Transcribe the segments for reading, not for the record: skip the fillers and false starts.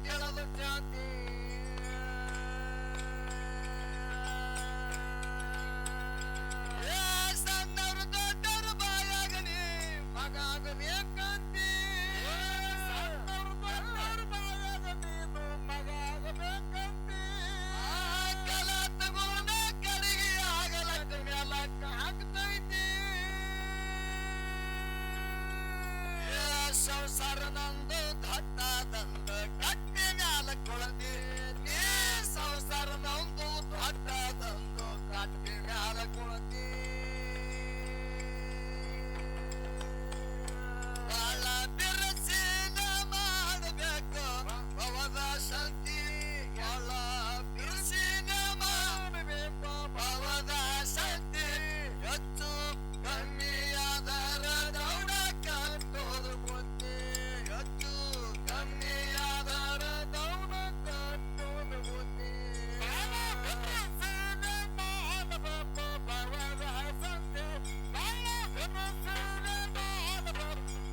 ತಿಳಿದು ಜಾತಿ ಸಣ್ಣವರು ದೊಡ್ಡವರು ಬಾಯಾಗಲಿ ಮಗ ಆಗಬೇಕಂತಿ ಸಣ್ಣವರು ದೊಡ್ಡವರು ಬಾಯಾಗಲಿ ಮಗ ಆಗಬೇಕಂತಿ ಕಲ ತಗೋಣ ಕಡೆಗೆ ಆಗಲಕ್ಕ ಮೇಲಕ್ಕ ಹಾಕ್ತೈತಿ ಸಂಸಾರ ನಂದು ದೊಡ್ಡದಂದು ಕಟ್ಟಿ ಮ್ಯಾಲ ಕೊಳದಿ ನೀ ಸಂಸಾರ ನಂದು ದೊಡ್ಡದಂದು ಕಟ್ಟಿ ಮ್ಯಾಲ ಕೊಳದಿ ಬಾಳ ಬಿರುಸಿನ ಮಾಡಬೇಕು ಭವದ ಶಾಂತಿ ಬಾಳ ಬಿರುಸಿನ ಮಾಡಬೇಕು ಭವದ ಶಾಂತಿ ಹೆಚ್ಚು ಕಮ್ಮಿಯಾದರ ದೌಡ ಕಟ್ಟೋದು ಬುದ್ಧಿ ಹೆಚ್ಚು ಕಮ್ಮಿಯಾದರ ದೌಡ ಕಟ್ಟೋದು ಬುದ್ಧಿ ಬಿರುಸಿನ ಮಾಡಬೇಕು ಭವದ ಶಾಂತಿ ಬಾಳ ಬಿರುಸಿನ ಮಾಡಬೇಕು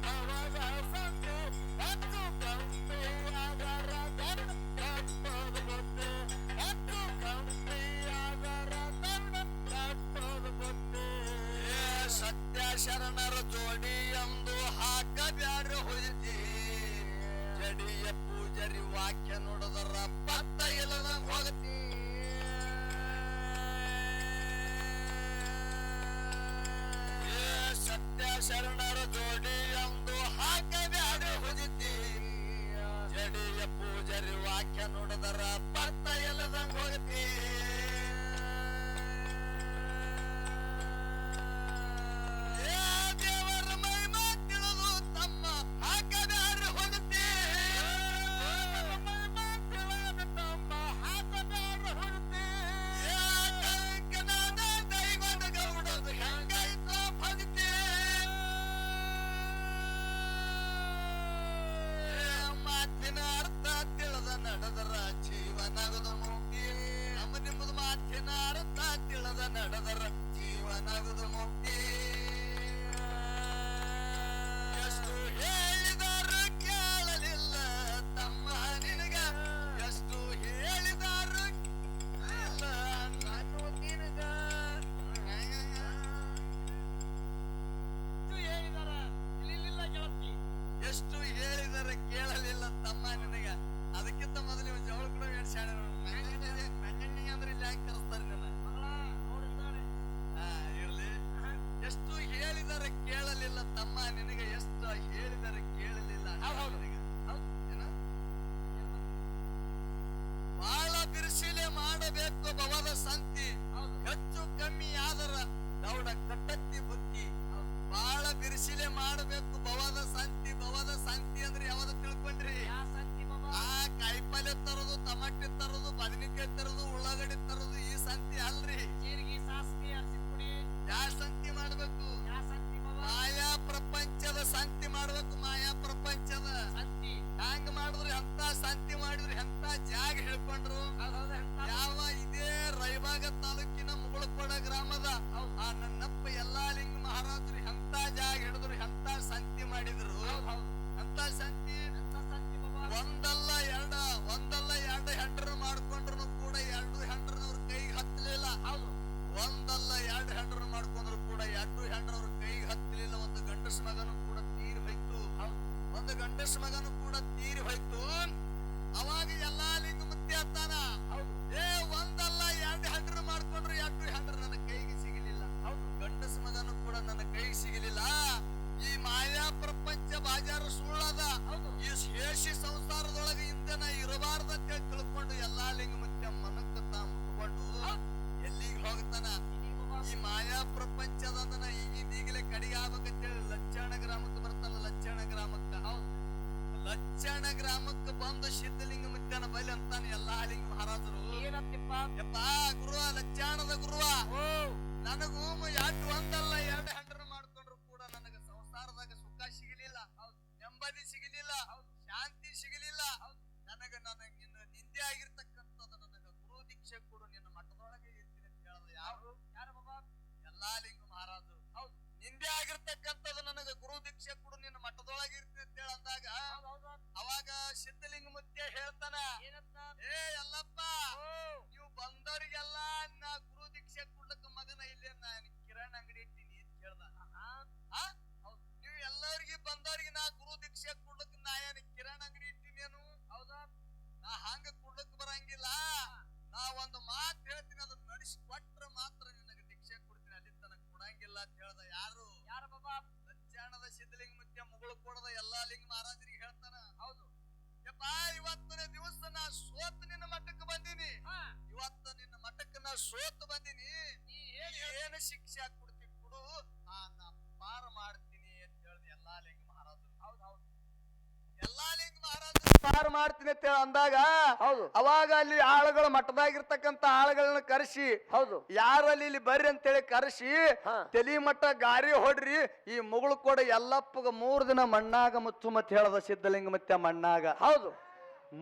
ಭವದ ಶಾಂತಿ ಹೆಚ್ಚು ಕಮ್ಮಿಯಾದರ ದೌಡ ಕಟ್ಟೋದು ಬುದ್ಧಿ ಹೆಚ್ಚು ಕಮ್ಮಿಯಾದರ ದೌಡ ಕಟ್ಟೋದು ಬುದ್ಧಿ ಸತ್ಯ ಶರಣರ ಜೋಡಿ ಎಂದು ಹಾಕಬ್ಯಾರ ಹೊಯ್ತಿ ಜಡಿಯ ಪೂಜರಿ ವಾಕ್ಯ ನೋಡದರ ಪತ್ತ ಇಲ್ಲದಂಗ ಹೋಗತಿ ಸತ್ಯ ಶರಣರ ಜೋಡಿ ಎಂದು ಹಾಕಬ್ಯಾರ ಹೊಯ್ತಿ ಜಡಿಯ ಪೂಜರಿ ವಾಕ್ಯ ನೋಡದರ ಪತ್ತ ಇಲ್ಲದಂಗ ಹೋಗತಿ ದೇವರ ಮಹಿಮಾ ತಿಳಿದು ತಮ್ಮ ಹಾಕಬ್ಯಾರ ಹೊಗತಿ ಮಹಿಮಾ ತಿಳಿದು ತಮ್ಮ ಹಾಕಬ್ಯಾರ ಹೊಗತಿ ಕಂಕಣದ ದೈವದ ಗೌಡದ ಹೆಂಗಾಯ್ತೋ ಭಕ್ತಿ ಮಾತಿನ ಅರ್ಥ ತಿಳಿದ ನಡೆದರ ಜೀವನಗದ ಮುಕ್ತಿ ನಮ್ಮ ನಿಮ್ಮದು ಮಾತಿನ ಅರ್ಥ ತಿಳಿದ ನಡೆದರ ಜೀವನಗದ ಮುಕ್ತಿ ಎಷ್ಟು ಹೇಳಿದರು ಕೇಳಲಿಲ್ಲ ತಮ್ಮ ನಿನಗ ಎಷ್ಟು ಹೇಳಿದರು ಇಲ್ಲ ನಾನು ನಿನಗ ಎಷ್ಟು ಹೇಳಿದರೆ ಕೇಳಲಿಲ್ಲ ತಮ್ಮ ನಿನಗ ಅದಕ್ಕಿಂತ ಮೊದಲು ನೀವು ಜವಳ ಕೂಡ ಹೇಳ್ಸಾಣ ಅಂದ್ರೆ ಇಲ್ಲಿ ಯಾಕೆ ಕರೆಸ್ತಾರೆ ನನ್ನ ಇರ್ಲಿ ಎಷ್ಟು ಹೇಳಿದರೆ ಕೇಳಲಿಲ್ಲ ತಮ್ಮ ನಿನಗೆ ಎಷ್ಟು ಹೇಳಿದರೆ ಕೇಳಲಿಲ್ಲ ಏನ ಬಾಳ ಬಿರುಸಿಲೆ ಮಾಡಬೇಕು ಭವದ ಸಂತಿ ಹೆಚ್ಚು ಕಮ್ಮಿ ಆದರ ದೌಡ ಕಟ್ಟತ್ತಿ ಬುತ್ತಿ ಬಾಳ ಬಿರುಸಿಲೆ ಮಾಡಬೇಕು ಭವದ ಸಂತಿ ಅಂದ್ರೆ ಯಾವ್ದು ತಿಳ್ಕೊಂಡ್ರಿ ಆ ಕಾಯಿಪಲ್ಯ ತರೋದು ಟಮಾಟೆ ತರೋದು ಬದನೆಕಾಯಿ ತರೋದು ಉಳ್ಳಾಗಡ್ಡಿ ತರೋದು ಈ ಸಂತಿ ಅಲ್ರಿ ಯಾ ಸಂತಿ ಮಾಡ್ಬೇಕು ಮಾಯಾ ಪ್ರಪಂಚದ ಸಂತಿ ಮಾಡ್ಬೇಕು ಮಾಯಾ ಪ್ರಪಂಚದ ಹ್ಯಾಂಗ ಮಾಡಿದ್ರು ಎಂತ ಸಂತಿ ಮಾಡಿದ್ರು ಎಂತ ಜಾಗ ಹೇಳ್ಕೊಂಡ್ರು ಯಾವ ಇದೇ ರೈಬಾಗ ತಾಲೂಕಿನ ಮುಗಳಕೋಡ ಗ್ರಾಮದ ಆ ನನ್ನಪ್ಪ ಯಲ್ಲಾಲಿಂಗ ಮಹಾರಾಜರು ಎಂತ ಜಾಗ ಹಿಡಿದ್ರು ಎಂತ ಸಂತಿ ಮಾಡಿದ್ರು ಅಂತ ಸಂತಿ ಒಂದಲ್ಲ ಎರಡು ಹೆಂಡ್ರು ಮಾಡ್ಕೊಂಡ್ರು ಕೂಡ ಎರಡು ಹೆಂಡ್ರನವ್ರ ಕೈಗೆ ಹತ್ತಲಿಲ್ಲ ಒಂದಲ್ಲ ಎರಡು ಹೆಂಡ್ರು ಮಾಡ್ಕೊಂಡ್ರು ಕೂಡ ಎರಡು ಹೆಂಡ್ರವ್ರ ಕೈಗೆ ಹತ್ತಲಿಲ್ಲ ಒಂದು ಗಂಡಸ ಮಗನು ಕೂಡ ತೀರಿ ಹೋಯ್ತು ಅವಾಗ ಎಲ್ಲಾ ಲಿಂಗ ಮುತ್ತಿ ಅಂತಾನ ಒಂದಲ್ಲ ಎರಡು ಹೆಂಡ್ರು ಮಾಡ್ಕೊಂಡ್ರು ಎರಡು ಹೆಂಡ್ರು ನನ್ನ ಕೈಗೆ ಸಿಗಲಿಲ್ಲ ಗಂಡಸ ಮಗನು ಕೂಡ ನನ್ನ ಕೈಗೆ ಸಿಗಲಿಲ್ಲ ಈ ಮಾಯಾ ಪ್ರಪಂಚ ಬಾಜಾರು ಸುಳ್ಳದ ಈ ಶೇಷಿ ಸಂಸಾರದೊಳಗೆ ಇಂದನ ಇರಬಾರ್ದಂತ ತಿಳ್ಕೊಂಡು ಎಲ್ಲಾ ಲಿಂಗ ಮುತ್ಯ ಮನಕ್ಕ ತಾ ಮುಟ್ಕೊಂಡು ಎಲ್ಲಿಗೆ ಹೋಗ್ತಾನ ಈ ಮಾಯಾ ಪ್ರಪಂಚದಂದನ ಈಗಲೇ ಕಡಿಗೆ ಆಗ್ಬೇಕಂತೇಳಿ ಲಚ್ಚಣ ಗ್ರಾಮಕ್ಕೆ ಬರ್ತಲ್ಲ ಲಚ್ಚಣ ಗ್ರಾಮಕ್ಕೆ ಬಂದು ಸಿದ್ಧಲಿಂಗ ಮುತ್ಯನ ಬಲಿ ಅಂತಾನೆ ಎಲ್ಲಾ ಲಿಂಗ ಮಹಾರಾಜರು ಯಪ್ಪ ಗುರುವ ಲಚ್ಚಾಣದ ಗುರುವ ನನಗೂ ಎರಡು ಒಂದಲ್ಲ ಎರಡು ಹೆಂಡ್ರು ಮಾಡ್ಕೊಂಡ್ರು ಕೂಡ ನನಗ ಸಂಸಾರದಾಗ ಸುಖ ಸಿಗಲಿಲ್ಲ ನೆಮ್ಮದಿ ಸಿಗಲಿಲ್ಲ ಶಾಂತಿ ಸಿಗಲಿಲ್ಲ ನನಗ ನಿಂದೆ ಆಗಿರ್ತಕ್ಕಂಥದ್ದು ನನಗ ಗುರು ದೀಕ್ಷೆ ಕೊಡು ನಿನ್ನ ಮಠದೊಳಗೆ ಇರ್ತೀನಿ ಅಂತ ಹೇಳದ ಯಾರು ಬಾಬಾ ಎಲ್ಲಾ ಲಿಂಗ ಮಹಾರಾಜರು ನಿಂದೆ ಆಗಿರ್ತಕ್ಕಂಥದ್ದು ನನಗ ಗುರು ದೀಕ್ಷೆ ಕೊಡು ನಿನ್ನ ಮಠದೊಳಗೆ ಇರ್ತೀನಿ ಅಂತ ಹೇಳಂದಾಗ ಅವಾಗ ಸಿದ್ಧಲಿಂಗ ಮುತ್ಯ ಹೇಳ್ತಾನ ಏನಂತ ಏ ಅಲ್ಲಪ್ಪ ನೀವು ಬಂದವರಿಗೆಲ್ಲ ನಾ ಗುರು ದೀಕ್ಷೆ ಕೊಡ್ಲಕ್ಕ ಮಗನ ಇಲ್ಲಿ ನಾನು ಕಿರಾಣಿ ಅಂಗಡಿ ಇಟ್ಟಿನಿ ಅಂತ ಕೇಳ್ದ ನೀವು ಎಲ್ಲರಿಗೆ ಬಂದವರಿಗೆ ನಾ ಗುರು ದೀಕ್ಷೆ ಕೊಡ್ಲಕ್ಕ ನಾ ಏನ್ ಕಿರಾಣಿ ಅಂಗಡಿ ಇಟ್ಟಿನೇನು ಹೌದಾ ನಾ ಹಂಗ ಕೊಡ್ಲಕ್ ಬರಂಗಿಲ್ಲ ನಾ ಒಂದು ಮಾತು ಹೇಳ್ತೀನಿ ಅದನ್ನ ನಡೆಸಿ ಕೊಟ್ರ ಮಾತ್ರ ನಿನಗೆ ದೀಕ್ಷೆ ಕೊಡ್ತೀನಿ ಅಲ್ಲಿ ತನಕ ಕೊಡಂಗಿಲ್ಲ ಅಂತ ಹೇಳ್ದ ಯಾರು ಯಾರ ಬಾಬಾ ಲಚ್ಚಾಣದ ಸಿದ್ಧಲಿಂಗ ಮುತ್ಯ ಮುಗಳು ಕೊಡದ ಎಲ್ಲಾ ಲಿಂಗ ಮಹಾರಾಜರಿಗೆ ಹೇಳ್ತಾನ ಹೌದು ಯಪ್ಪ ಇವತ್ತನೇ ದಿವಸ ನಾ ಸೋತ್ ನಿನ್ನ ಮಠಕ್ಕೆ ಬಂದೀನಿ ಇವತ್ತ ನಿನ್ನ ಮಠಕ್ಕೆ ನಾ ಸೋತ್ ಬಂದೀನಿ ಏನು ಶಿಕ್ಷೆ ಕೊಡ್ತಿ ಕೊಡು ನಾ ಪಾರ ಮಾಡ್ತೀನಿ ಅಂತ ಹೇಳ್ದ ಎಲ್ಲಾ ಲಿಂಗ ಮಹಾರಾಜರು ಹೌದು ಹೌದು ಎಲ್ಲಾ ಲಿಂಗ ಮಹಾರಾಜರು ಪಾರ ಮಾಡ್ತೀನಿ ಅಂತ ಅಂದಾಗ ಹೌದು ಅವಾಗ ಅಲ್ಲಿ ಆಳುಗಳು ಮಠದಾಗಿರ್ತಕ್ಕಂತ ಆಳುಗಳನ್ನ ಕರೆಸಿ ಹೌದು ಯಾರಲ್ಲಿ ಇಲ್ಲಿ ಬರ್ರಿ ಅಂತೇಳಿ ಕರೆಸಿ ತಲಿ ಮಠ ಗಾರಿ ಹೊಡ್ರಿ ಈ ಮುಗಳು ಕೂಡ ಎಲ್ಲಪ್ಪಗ 3 ದಿನ ಮಣ್ಣಾಗ ಮುಚ್ಚು ಮತ್ ಹೇಳದ ಸಿದ್ಧಲಿಂಗ ಮತ್ತೆ ಮಣ್ಣಾಗ ಹೌದು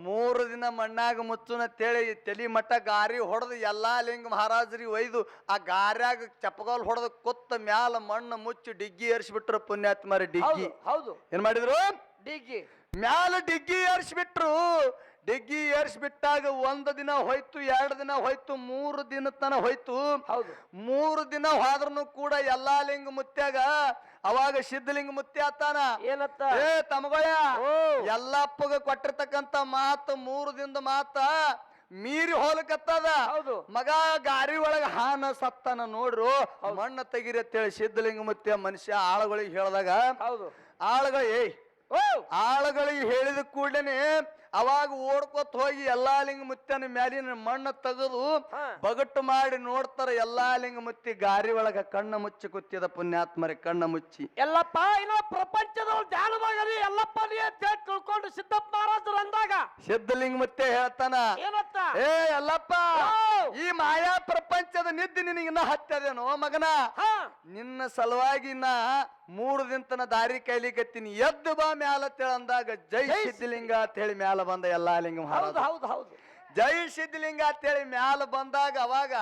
3 ದಿನ ಮಣ್ಣಾಗ ಮುಚ್ಚುನ ಅಂತೇಳಿ ತಲಿ ಮಠ ಗಾರಿ ಹೊಡೆದು ಎಲ್ಲಾ ಲಿಂಗ ಮಹಾರಾಜರಿಗೆ ಒಯ್ದು ಆ ಗಾರ್ಯಾಗ ಚಪ್ಪಗಾಲ್ ಹೊಡೆದು ಕೊತ್ತ ಮ್ಯಾಲ ಮಣ್ಣು ಮುಚ್ಚಿ ಡಿಗ್ಗಿ ಏರ್ಸ್ಬಿಟ್ರು ಪುಣ್ಯಾತ್ಮರಿ ಡಿಗ್ಗಿ ಹೌದು ಏನ್ ಮಾಡಿದ್ರು ಡಿಗ್ಗಿ ಮ್ಯಾಲ ಡಿಗ್ಗಿ ಏರ್ಸ್ಬಿಟ್ರು ಡಿಗ್ಗಿ ಏರ್ಸ್ಬಿಟ್ಟಾಗ 1 ದಿನ ಹೋಯ್ತು 2 ದಿನ ಹೋಯ್ತು 3 ದಿನ ತನ ಹೋಯ್ತು ಹೌದು 3 ದಿನ ಹೋದ್ರೂ ಕೂಡ ಎಲ್ಲಾ ಲಿಂಗ ಮುತ್ಯಾಗ ಅವಾಗ ಸಿದ್ಧಲಿಂಗ ಮುತ್ಯ ಆತಾನ ಏನತ್ತ ಏ ತಮಗೊಳ ಎಲ್ಲಪ್ಪಗ ಕೊಟ್ಟಿರ್ತಕ್ಕಂತ ಮಾತು 3 ದಿನದ ಮಾತ ಮೀರಿ ಹೋಲಕತ್ತದ ಹೌದು ಮಗ ಗಾರಿ ಒಳಗ ಹಾನ ಸತ್ತನ ನೋಡ್ರು ಮಣ್ಣು ತೆಗಿರಿ ಅಂತೇಳಿ ಸಿದ್ಧಲಿಂಗ ಮುತ್ಯ ಮನುಷ್ಯ ಆಳುಗಳಿಗೆ ಹೇಳ್ದಾಗ ಹೌದು ಆಳುಗಳು ಆಳುಗಳಿಗೆ ಹೇಳಿದ ಕೂಡಲೇ ಅವಾಗ ಓಡ್ಕೊತ್ ಹೋಗಿ ಎಲ್ಲಾ ಲಿಂಗ ಮುತ್ಯನ ಮ್ಯಾಲಿನ ಮಣ್ಣು ತೆಗೆದು ಬಗಟ್ಟು ಮಾಡಿ ನೋಡ್ತಾರ ಎಲ್ಲಾ ಲಿಂಗ ಮುತ್ತಿ ಗಾರಿ ಒಳಗ ಕಣ್ಣ ಮುಚ್ಚಿ ಕೂತಿದ ಪುಣ್ಯಾತ್ಮರಿ ಕಣ್ಣ ಮುಚ್ಚಿ ಎಲ್ಲಪ್ಪ ಇನ್ನ ಪ್ರಪಂಚದ ಧ್ಯಾನವಾಗಲಿ ಎಲ್ಲಪ್ಪ ತಿಳ್ಕೊಂಡು ಸಿದ್ದಪ್ಪ ಮಹಾರಾಜರು ಅಂದಾಗ ಸಿದ್ಧಲಿಂಗ ಮುತ್ಯ ಹೇಳ್ತಾನ ಏನತ್ತ ಏ ಎಲ್ಲಪ್ಪ ಈ ಮಾಯಾ ಪ್ರಪಂಚದ ನಿದ್ದೆ ನಿನಗಿನ್ನ ಹತ್ತದೇನೋ ಮಗನ ನಿನ್ನ ಸಲುವಾಗಿ ನಾ 3 ದಿನ ತನ ದಾರಿ ಕೈಲಿಕತ್ತೀನಿ ಎದ್ದು ಬಾ ಮ್ಯಾಲ ಅಂದಾಗ ಜೈ ಸಿದ್ಧಲಿಂಗ ಅಂತ ಹೇಳಿ ಮ್ಯಾಲ ಬಂದ ಎಲ್ಲಾ ಲಿಂಗ ಮಹಾರಾಜ ಹೌದು ಹೌದು ಜೈ ಸಿದ್ಧಲಿಂಗ ಅಂತ ಹೇಳಿ ಮ್ಯಾಲ ಬಂದಾಗ ಅವಾಗ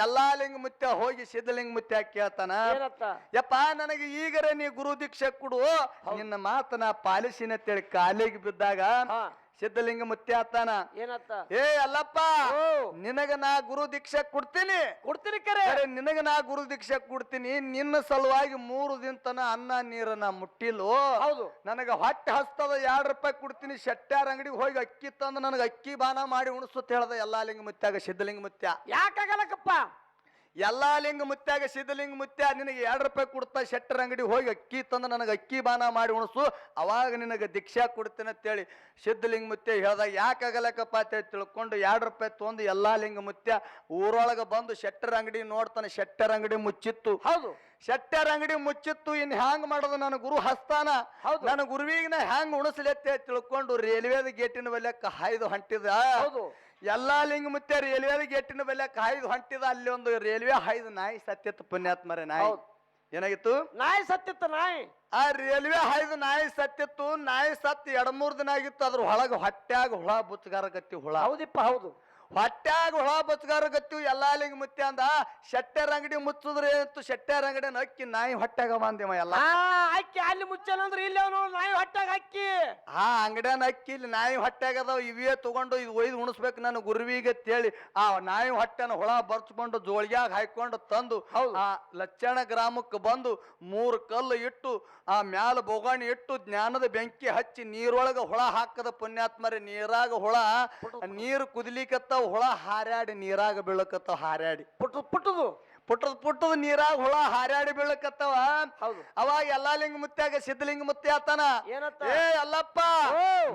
ಎಲ್ಲಾ ಲಿಂಗ ಮುತ್ಯ ಹೋಗಿ ಸಿದ್ಧಲಿಂಗ ಮುತ್ಯ ಕೇಳ್ತಾನ ಯಪ್ಪ ನನಗೆ ಈಗರ ನೀ ಗುರು ದೀಕ್ಷೆ ಕೊಡು ನಿನ್ನ ಮಾತನ ಪಾಲಿಸಿನ ಅಂತೇಳಿ ಕಾಲಿಗೆ ಬಿದ್ದಾಗ ಸಿದ್ಧಲಿಂಗ ಮುತ್ಯ ಆತಾನ ಏನತ್ತ ಏ ಅಲ್ಲಪ್ಪ ನಿನಗ ನಾ ಗುರು ದೀಕ್ಷೆ ಕೊಡ್ತೀನಿ ಕರೆ ನಿನಗ ನಾ ಗುರು ದೀಕ್ಷೆ ಕೊಡ್ತೀನಿ ನಿನ್ನ ಸಲುವಾಗಿ 3 ದಿನ ತನ ಅನ್ನ ನೀರನ್ನ ಮುಟ್ಟಿಲ್ಲು ಹೌದು ನನಗ ಹೊಟ್ಟೆ ಹಸ್ತದ 2 ರೂಪಾಯಿ ಕೊಡ್ತೀನಿ ಶೆಟ್ಟ್ಯಾರ ಅಂಗಡಿಗೆ ಹೋಗಿ ಅಕ್ಕಿ ತಂದು ನನಗ ಅಕ್ಕಿ ಬಾನ ಮಾಡಿ ಉಣಿಸುತ್ತ ಹೇಳ್ದ ಎಲ್ಲಾ ಲಿಂಗ ಮುತ್ಯಾಗ ಸಿದ್ಧಲಿಂಗ ಮುತ್ಯ ಯಾಕಾಗಲಕ್ಕಪ್ಪ ಎಲ್ಲಾ ಲಿಂಗ ಮುತ್ಯಾಗ ಸಿದ್ಧಲಿಂಗ ಮುತ್ಯ ನಿನಗೆ 2 ರೂಪಾಯಿ ಕೊಡ್ತಾ ಶೆಟ್ಟರ ಅಂಗಡಿ ಹೋಗಿ ಅಕ್ಕಿ ತಂದು ನನಗೆ ಅಕ್ಕಿ ಬಾನ ಮಾಡಿ ಉಣಿಸು ಅವಾಗ ನಿನಗೆ ದೀಕ್ಷಾ ಕೊಡ್ತೇನೆ ಅಂತೇಳಿ ಸಿದ್ಧಲಿಂಗ ಮುತ್ಯ ಹೇಳ್ದಾಗ ಯಾಕಾಗಲಕ್ಕಪ್ಪ ಅಂತ ತಿಳ್ಕೊಂಡು 2 ರೂಪಾಯಿ ತೊಂದು ಎಲ್ಲಾ ಲಿಂಗ ಮುತ್ಯ ಊರೊಳಗ ಬಂದು ಶೆಟ್ಟರ ಅಂಗಡಿ ನೋಡ್ತಾನೆ ಶೆಟ್ಟರ ಅಂಗಡಿ ಮುಚ್ಚಿತ್ತು ಹೌದು ಶೆಟ್ಟರ ಅಂಗಡಿ ಮುಚ್ಚಿತ್ತು ಇನ್ ಹ್ಯಾಂಗ್ ಮಾಡೋದು ನನ್ನ ಗುರು ಹಸ್ತಾನ ನನ್ನ ಗುರುವಿಗೆ ನಾ ಹ್ಯಾಂಗ್ ಉಣಿಸ್ಲಿ ಅಂತ ತಿಳ್ಕೊಂಡು ರೈಲ್ವೇದ ಗೇಟಿನ ಬಲ್ಯಕ್ಕ ಹಾಯ್ದು ಹೊಂಟಿದ ಎಲ್ಲಾ ಲಿಂಗ ಮುತ್ಯ ರೈಲ್ವೆ ಗೇಟಿನ ಬಲ್ಯಕ್ಕ ಹಾಯ್ದು ಹೊಂಟಿದ ಅಲ್ಲಿ ಒಂದು ರೈಲ್ವೆ ಹಾಯ್ದು ನಾಯಿ ಸತ್ಯತ್ತು ಪುಣ್ಯಾತ್ಮರೇ ನಾಯಿ ಏನಾಗಿತ್ತು ನಾಯಿ ಸತ್ತಿತ್ತು ನಾಯಿ ಆ ರೈಲ್ವೆ ಹಾಯ್ದು ನಾಯಿ ಸತ್ತಿತ್ತು ನಾಯಿ ಸತ್ತು 2-3 ದಿನ ಆಗಿತ್ತು ಅದ್ರ ಒಳಗ ಹೊಟ್ಟ್ಯಾಗ ಹುಳ ಬುಚ್ಚಗಾರ ಗತ್ತಿ ಹುಳ ಹೌದಿಪ್ಪ ಹೌದು ಹೊಟ್ಟ್ಯಾಗ ಹುಳ ಬಚ್ಚಗಾರ ಗತ್ತಿ ಎಲ್ಲಾ ಲಿಂಗ ಮುತ್ಯ ಅಂದ ಶೆಟ್ಟರ ಅಂಗಡಿ ಮುಚ್ಚಿದ್ರೆ ಏನಿತ್ತು ಶೆಟ್ಟರ ಅಂಗಡಿ ಅಕ್ಕಿ ನಾಯಿ ಹೊಟ್ಟ್ಯಾಗ ಬಂದೇವ ಎಲ್ಲ ಅಕ್ಕಿ ಅಲ್ಲಿ ಮುಚ್ಚನಂದ್ರೆ ಇಲ್ಲಿ ಅವನು ನಾಯಿ ಹೊಟ್ಟಾಗ ಅಕ್ಕಿ ಅಂಗಡಿಯನ್ ಅಕ್ಕಿ ಇಲ್ಲಿ ನಾಯಿ ಹೊಟ್ಟ್ಯಾಗ ಅದಾವ ಇವೇ ತಗೊಂಡು ಇದು ಒಯ್ದು ಉಣಿಸ್ಬೇಕು ನಾನು ಗುರುವಿಗೆ ತೇಳಿ ಆ ನಾಯಿ ಹೊಟ್ಟೆನ ಹುಳ ಬರ್ಸ್ಕೊಂಡು ಜೋಳಿಗ್ಯಾಗ ಹಾಕೊಂಡು ತಂದು ಆ ಲಚ್ಚಣ ಗ್ರಾಮಕ್ಕೆ ಬಂದು 3 ಕಲ್ಲು ಇಟ್ಟು ಆ ಮ್ಯಾಲ ಬೋಗಾಣಿ ಇಟ್ಟು ಜ್ಞಾನದ ಬೆಂಕಿ ಹಚ್ಚಿ ನೀರೊಳಗ ಹುಳ ಹಾಕದ ಪುಣ್ಯಾತ್ಮರಿ ನೀರಾಗ ಹುಳ ನೀರು ಕುದಿಲಿಕತ್ತ ಹುಳ ಹಾರ್ಯಾಡಿ ನೀರಾಗ ಬೀಳಕತ್ತಾವ ಹಾರ್ಯಾಡಿ ಪುಟ್ಟದ ನೀರಾಗ ಹುಳ ಹಾರ್ಯಾಡಿ ಬೀಳಕತ್ತವ ಅವಾಗ ಎಲ್ಲಾ ಲಿಂಗ ಮುತ್ಯಾಗ ಸಿದ್ಧಲಿಂಗ ಮುತ್ಯ ಆತಾನ ಏ ಅಲ್ಲಪ್ಪ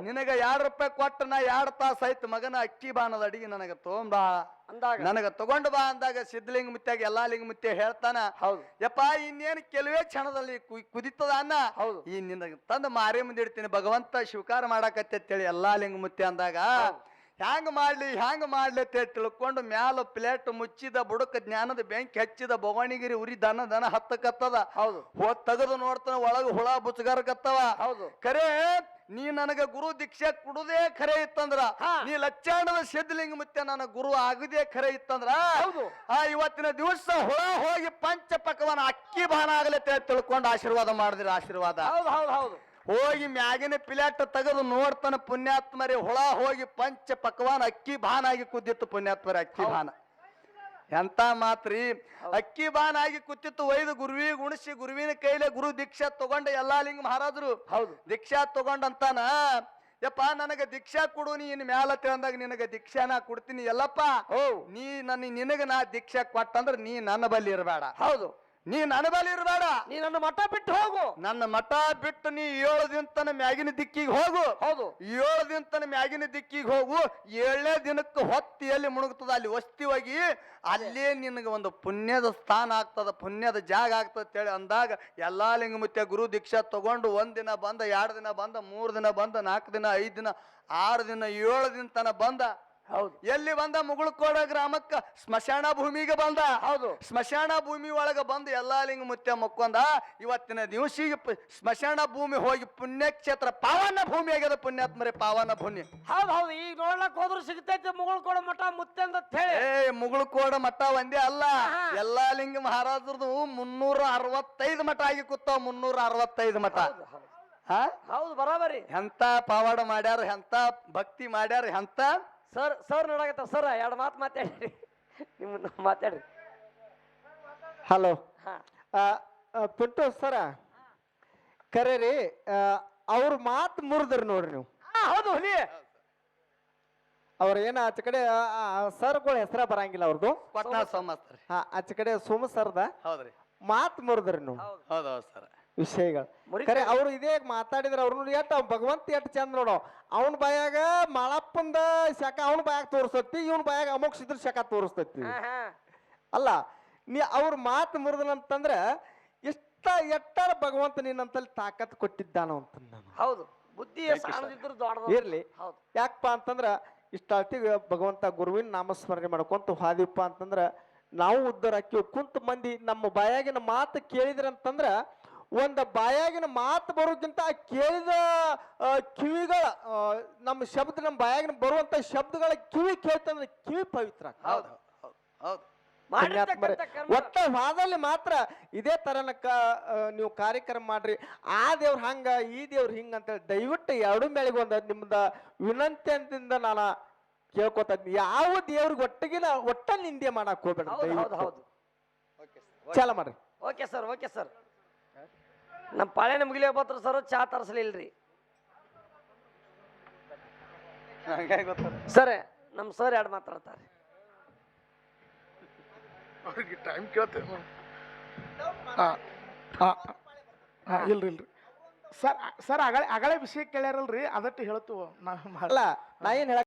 ನಿನಗ 2 ರೂಪಾಯಿ ಕೊಟ್ಟ ನಾ 2 ತಾಸು ಆಯ್ತು ಮಗನ ಅಕ್ಕಿ ಬಾನದ ಅಡಿಗೆ ನನಗ ತೊಗೊಂಬಾ ನನಗ ತಗೊಂಡು ಬಾ ಅಂದಾಗ ಸಿದ್ಧಲಿಂಗ ಮುತ್ಯಾಗ ಎಲ್ಲಾ ಲಿಂಗ ಮುತ್ಯ ಹೇಳ್ತಾನ ಯಪ್ಪ ಇನ್ನೇನು ಕೆಲವೇ ಕ್ಷಣದಲ್ಲಿ ಕುದಿತದ ಅನ್ನ ಈ ನಿನಗ ತಂದು ಮಾರಿ ಮುಂದೆ ಇಡ್ತೀನಿ ಭಗವಂತ ಸ್ವೀಕಾರ ಮಾಡಾಕತ್ತೇಳಿ ಎಲ್ಲಾ ಲಿಂಗ ಮುತ್ಯ ಅಂದಾಗ ಹ್ಯಾಂಗ ಮಾಡ್ಲಿ ಅಂತ ತಿಳ್ಕೊಂಡು ಮ್ಯಾಲ ಪ್ಲೇಟ್ ಮುಚ್ಚಿದ ಬುಡಕ ಜ್ಞಾನದ ಬೆಂಕಿ ಹಚ್ಚಿದ ಬೊಗಣಿಗಿರಿ ಉರಿ ದನ ಹತ್ತಕತ್ತದ ಹೋದ್ ತೆಗೆದು ನೋಡ್ತಾನ ಒಳಗ ಹುಳ ಬುಚ್ಚಗಾರಕತ್ತವ ಖರೆ ನೀ ನನಗ ಗುರು ದೀಕ್ಷೆ ಕೊಡುದೇ ಖರೆ ಇತ್ತಂದ್ರ ನೀ ಲಚ್ಚಾಣದ ಸಿದ್ಧಲಿಂಗ ಮುತ್ಯ ನನ್ನ ಗುರು ಆಗುದೇ ಖರೆ ಇತ್ತಂದ್ರ ಇವತ್ತಿನ ದಿವಸ ಹುಳ ಹೋಗಿ ಪಂಚ ಪಕವನ ಅಕ್ಕಿ ಬಾನ ಆಗ್ಲತ್ತೆ ತಿಳ್ಕೊಂಡು ಆಶೀರ್ವಾದ ಮಾಡಿದ್ರಿ ಆಶೀರ್ವಾದ ಹೋಗಿ ಮ್ಯಾಗಿನ ಪ್ಲೇಟ್ ತೆಗೆದು ನೋಡ್ತಾನ ಪುಣ್ಯಾತ್ಮರಿ ಹುಳ ಹೋಗಿ ಪಂಚ ಪಕ್ವಾನ್ ಅಕ್ಕಿ ಬಾನ್ ಆಗಿ ಕುದ್ದಿತ್ತು ಪುಣ್ಯಾತ್ಮರಿ ಅಕ್ಕಿ ಬಾನ ಎಂತ ಮಾತ್ರಿ ಅಕ್ಕಿ ಬಾನ್ ಆಗಿ ಕೂತಿತ್ತು ಒಯ್ದು ಗುರುವಿಗೆ ಉಣಿಸಿ ಗುರುವಿನ ಕೈಲೆ ಗುರು ದೀಕ್ಷಾ ತಗೊಂಡ ಎಲ್ಲಾಲಿಂಗ ಮಹಾರಾಜರು ಹೌದು ದೀಕ್ಷಾ ತಗೊಂಡಂತಾನ ಯಪ್ಪ ನನಗ ದೀಕ್ಷಾ ಕೊಡು ನೀ ಇನ್ ಮ್ಯಾಲ ಅಂದಾಗ ನಿನಗ ದೀಕ್ಷಾನ ಕೊಡ್ತೀನಿ ಎಲ್ಲಪ್ಪ ನೀ ನಿನಗ ನಾ ದೀಕ್ಷಾ ಕೊಟ್ಟಂದ್ರ ನೀ ನನ್ನ ಬಲ್ಲಿ ಇರಬೇಡ ಹೌದು ನೀ ನನ್ನ ಬಲ್ಲಿ ಇರಬೇಡ ನೀ ನನ್ನ ಮಠ ಬಿಟ್ಟು ಹೋಗು ನನ್ನ ಮಠ ಬಿಟ್ಟು ನೀ 7 ದಿನ ತನ ಮ್ಯಾಗಿನ ದಿಕ್ಕಿಗೆ ಹೋಗು ಹೌದು 7 ದಿನ ತನ ಮ್ಯಾಗಿನ ದಿಕ್ಕಿಗೆ ಹೋಗು 7ನೇ ದಿನಕ್ಕೆ ಹೊತ್ತಿ ಎಲ್ಲಿ ಮುಳುಗ್ತದ ಅಲ್ಲಿ ವಸ್ತಿ ಹೋಗಿ ಅಲ್ಲೇ ನಿನಗೆ ಒಂದು ಪುಣ್ಯದ ಸ್ಥಾನ ಆಗ್ತದ ಪುಣ್ಯದ ಜಾಗ ಆಗ್ತದ ಅಂತೇಳಿ ಅಂದಾಗ ಎಲ್ಲಾ ಲಿಂಗಮುತ್ಯ ಗುರು ದೀಕ್ಷಾ ತಗೊಂಡು 1 ದಿನ ಬಂದ 2 ದಿನ ಬಂದ 3 ದಿನ ಬಂದ 4 ದಿನ 5 ದಿನ 6 ದಿನ 7 ದಿನ ತನ ಬಂದ ಹೌದು ಎಲ್ಲಿ ಬಂದ ಮುಗುಳ್ಕೋಡ ಗ್ರಾಮಕ್ಕ ಸ್ಮಶಾನ ಭೂಮಿಗೆ ಬಂದ ಹೌದು ಸ್ಮಶಾನ ಭೂಮಿ ಒಳಗ ಬಂದು ಎಲ್ಲಾ ಲಿಂಗ ಮುತ್ಯ ಮಕ್ಕೊಂದ ಇವತ್ತಿನ ದಿವಸಿಗೆ ಸ್ಮಶಾನ ಭೂಮಿ ಹೋಗಿ ಪುಣ್ಯಕ್ಷೇತ್ರ ಪಾವನ ಭೂಮಿ ಆಗ್ಯದ ಪುಣ್ಯಾತ್ಮರೇ ಪಾವನ ಭೂಮಿ ಹೌದು ಹೌದು ಈಗ ನೋಡ್ಲಕ್ ಹೋದ್ರು ಸಿಗ್ತೈತಿ ಮುಗುಳ್ಕೊಡ ಮಠ ಮುತ್ತೆ ಅಂತ ಹೇಳಿ ಮುಗುಳ್ಕೋಡ ಮಠ ಒಂದೇ ಅಲ್ಲ ಎಲ್ಲಾ ಲಿಂಗ ಮಹಾರಾಜರದು 365 ಮಠ ಆಗಿ ಕೂತಾವ 365 ಮಠ ಹೌದು ಬರಾಬರಿ ಎಂತ ಪಾವಾಡ ಮಾಡ್ಯಾರ ಎಂತ ಭಕ್ತಿ ಮಾಡ್ಯಾರ ಎಂತ ಸರ್ ನೋಡಾಕತ್ತ ಸರ್ 2 ಮಾತು ಮಾತಾಡ್ರಿ ನಿಮ್ಮ ಮಾತಾಡ್ರಿ ಹಲೋ ಪಿಂಟು ಸರ ಕರೆ ರೀ ಅವ್ರ ಮಾತು ಮುರಿದ್ರಿ ನೋಡ್ರಿ ನೀವು ಹೌದು ಹುಲಿ ಅವ್ರ ಏನ ಆಚ ಕಡೆ ಸರ್ಗಳ ಹೆಸರ ಬರಂಗಿಲ್ಲ ಅವ್ರದ್ದು ಆಚ ಕಡೆ ಸೋಮ ಸರ್ದ ಹೌದ್ರಿ ಮಾತು ಮುರಿದ್ರಿ ನೀವು ಹೌದೌದು ಸರ್ ವಿಷಯಗಳು ಕರೆ ಅವ್ರು ಇದೇ ಮಾತಾಡಿದ್ರ ಅವ್ರು ಎಟ್ ಭಗವಂತ ಎಟ್ ಚಂದ ನೋಡೋ ಅವನ ಬಾಯಾಗ ಮಾಳಪ್ಪಂದ ಶಾಖ ಅವನ ಬಾಯಾಗ ತೋರಿಸ್ತೈತಿ ಇವನ್ ಬಾಯಾಗ ಅಮೋಕ್ಷಿದ್ರ ಶಾಖ ತೋರಿಸ್ತೈತಿ ಅಲ್ಲ ನೀ ಅವ್ರ ಮಾತು ಮುರಿದನಂತಂದ್ರ ಎಟ್ಟಾರ ಭಗವಂತ ನಿನ್ನಂತಲ್ಲಿ ತಾಕತ್ ಕೊಟ್ಟಿದ್ದಾನೋ ಅಂತ ನಾನು ಹೌದು ಬುದ್ಧಿ ಇರ್ಲಿ ಯಾಕಪ್ಪ ಅಂತಂದ್ರ ಇಷ್ಟಾರ್ತಿಗೆ ಭಗವಂತ ಗುರುವಿನ ನಾಮಸ್ಮರಣೆ ಮಾಡ್ಕೊಂತ ಹಾದಿಪ್ಪ ಅಂತಂದ್ರ ನಾವು ಉದ್ಧಾರ ಹಾಕಿವ್ ಕುಂತ ಮಂದಿ ನಮ್ಮ ಬಾಯಾಗಿನ ಮಾತು ಕೇಳಿದ್ರಂತಂದ್ರ ಒಂದ ಬಾಯಾಗಿನ ಮಾತು ಬರೋಕ್ಕಿಂತ ಕೇಳಿದ ಕಿವಿಗಳ ನಮ್ಮ ಶಬ್ದ ನಮ್ಮ ಬಾಯಾಗಿನ ಬರುವಂತ ಶಬ್ದಗಳ ಕಿವಿ ಕೇಳ್ತಂದ್ರೆ ಕಿವಿ ಪವಿತ್ರ ಒಟ್ಟ ವಾದಲ್ಲಿ ಮಾತ್ರ ಇದೇ ತರನಕ್ಕ ನೀವು ಕಾರ್ಯಕ್ರಮ ಮಾಡ್ರಿ ಆ ದೇವ್ರ ಹಂಗ ಈ ದೇವ್ರ ಹಿಂಗ ಅಂತೇಳಿ ದಯವಿಟ್ಟು 2 ಮೇಳಿಗೆ ಒಂದ ನಿಮ್ದ ವಿನಂತಿ ಅಂತಿಂದ ನಾನು ಕೇಳ್ಕೊತ ಯಾವ ದೇವ್ರಿಗೆ ಒಟ್ಟ ನಿಂದೆ ಮಾಡಕ್ ಹೋಗ್ಬೇಡ ಚಾಲ ಮಾಡ್ರಿ ಓಕೆ ಸರ್ ನಮ್ಮ ಪಾಳೆನ ಮುಗಿಲಿ ಬತ್ರ ಸರ್ ಚಾ ತರಿಸಲಿಲ್ರಿ ಸರ್ ನಮ್ಮ ಸರ್ 2 ಮಾತಾಡ್ತಾರೆ ಅವ್ರಿಗೆ ಟೈಮ್ ಕೇಳ್ತೇವೆ ಇಲ್ರಿ ಸರ್ ಅಗಳೇ ವಿಷಯ ಕೇಳ್ಯಾರಲ್ರಿ ಅದಟ್ಟು ಹೇಳ್ತು ಅಲ್ಲ ನಾ ಏನ್ ಹೇಳ